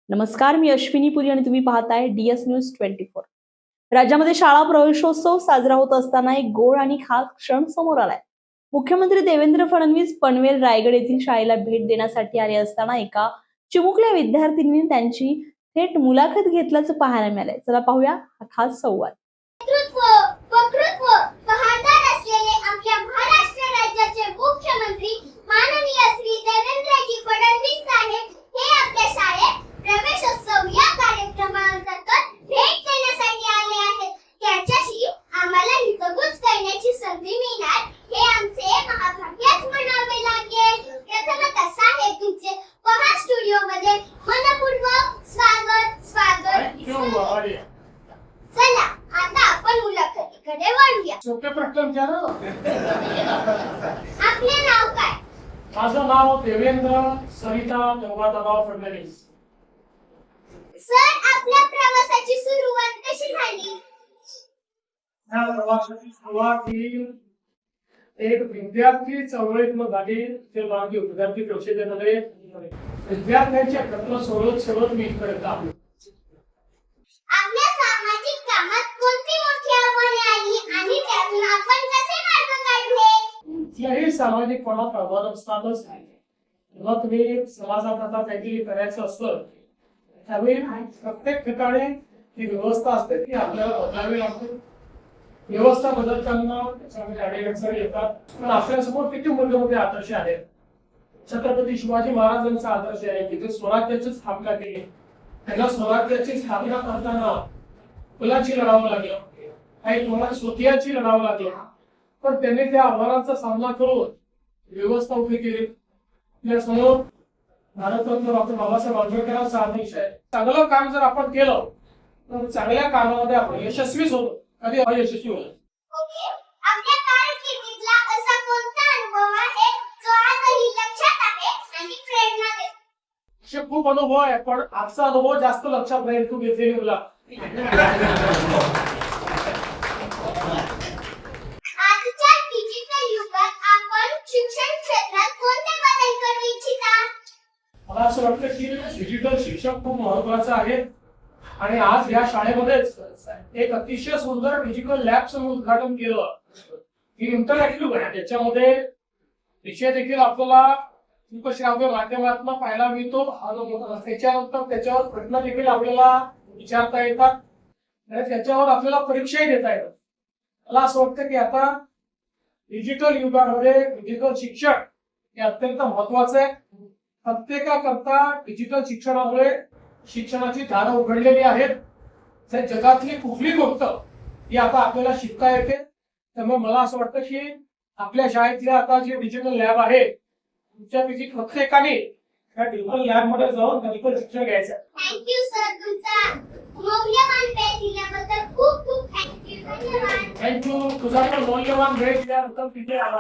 नमस्कार, मी अश्विनी पुरी आणि तुम्ही पाहताय DS न्यूज 24। राज्यामध्ये शाळा प्रवेशोत्सव साजरा होत असताना एक गोड आणि खास क्षण समोर आलाय। मुख्यमंत्री देवेंद्र फडणवीस पनवेल रायगड येथील शाळेला भेट देण्यासाठी आले असताना एका चिमुकल्या विद्यार्थिनीने त्यांची थेट मुलाखत घेतल्याचं पाहायला मिळालंय। चला पाहूया हा खास संवाद। राज्याचे मुख्यमंत्री माननीय श्री देवेंद्रजी फडणवीस साहेब हे आपल्या शाळेत प्रवेशोत्सव या कार्यक्रमांतर्गत भेट देण्यासाठी आले आहेत। त्याच्याशी आम्हाला हितगुज करण्याची संधी मिळणार हे आमचे महाभाग्यच म्हणावे लागेल। प्रथमतः साहेब तुमचे पहा स्टुडिओ मध्ये मनपूर्वक स्वागत। चला आता आपण मुलाखतीकडे वळूया। सोपे प्रश्न विचारा। आपले नाव काय? माझं नाव देवेंद्र सरिता गंगाधरराव फडणवीस। सर, आपल्या प्रवासाची सुरुवात कशी झाली? या प्रवासाची सुरुवात ही एक विद्यार्थी चळवळीतून झाली। ते मागे विद्यार्थी परिषदेमध्ये विद्यार्थ्यांचे प्रश्न सोडवत मी इथपर्यंत आलो। आपल्या सामाजिक कामात कोणती मोठी आव्हाने आली आणि त्यातून आपण कसे मार्ग काढले? कुठल्याही सामाजिक कोणात आव्हान असतातच। जेव्हा तुम्ही समाजात आता काहीतरी करायचं असतं त्यावेळी प्रत्येक ठिकाणी जी व्यवस्था असते ती आपल्याला बदलावी लागते। व्यवस्था बदलताना त्याच्यामध्ये अडचणी येतात, पण आपल्यासमोर किती मूल्यमोठे आदर्श आहेत। छत्रपती शिवाजी महाराजांचा आदर्श आहे, तिथे स्वराज्याची स्थापना केली। त्यांना स्वराज्याची स्थापना करताना मुलाची लढावं लागलं, काही मुलांना स्वकीयाची लढावं लागलं, पण त्यांनी त्या आव्हानांचा सामना करून व्यवस्था उभी केली। आपल्यासमोर भारतरत्न डॉक्टर बाबासाहेब आंबेडकरांचा आदेश आहे। चांगलं काम जर आपण केलं तर चांगल्या कामामध्ये आपण यशस्वीच होतो, कधी अयशस्वी होतो। ओके, आपल्या कारकिर्दीतला असा कोणता अनुभव आहे जो आजही लक्षात आहे आणि प्रेरणा देतो? असे खूप अनुभव आहे, पण आजचा अनुभव जास्त लक्षात राहील तू घेतलेली मुला। आजच्या डिजिटल युगात आपण शिक्षण क्षेत्रात कोणते बदल करू इच्छिता? मला असं वाटतं की डिजिटल शिक्षण खूप महत्वाचं आहे आणि आज या शाळेमध्येच एक अतिशय सुंदर डिजिटल लॅबचं उद्घाटन केलं। ही इंटरॅक्टिव्ह आहे, त्याच्यामध्ये विषय देखील आपल्याला श्राव्य माध्यमातून पाहायला मिळतो। त्याच्यानंतर त्याच्यावर प्रश्न देखील आपल्याला विचारता येतात आणि त्याच्यावर आपल्याला परीक्षाही देता येतात। मला असं वाटतं की आता डिजिटल युगामध्ये डिजिटल शिक्षण हे अत्यंत महत्वाचं आहे। प्रत्येकाकरता डिजिटल शिक्षणामुळे शिक्षणाची दारं उघडलेली आहेत। जगातली कुठली गोष्ट ही आता आपल्याला शिकता येते। त्यामुळे मला असं वाटतं की आपल्या शाळेतल्या आता जे डिजिटल लॅब आहे तुमच्यापैकी प्रत्येकाने त्या डिजिटल लॅब मध्ये जाऊन डिजिटल शिक्षण घ्यायचं। थँक्यू सर, तुमचा मौल्यवान वेळ दिल्याबद्दल खूप खूप थँक्यू। धन्यवाद। थँक्यू, तुझा पण मौल्यवान वेळ दिल्याबद्दल तिथे आला।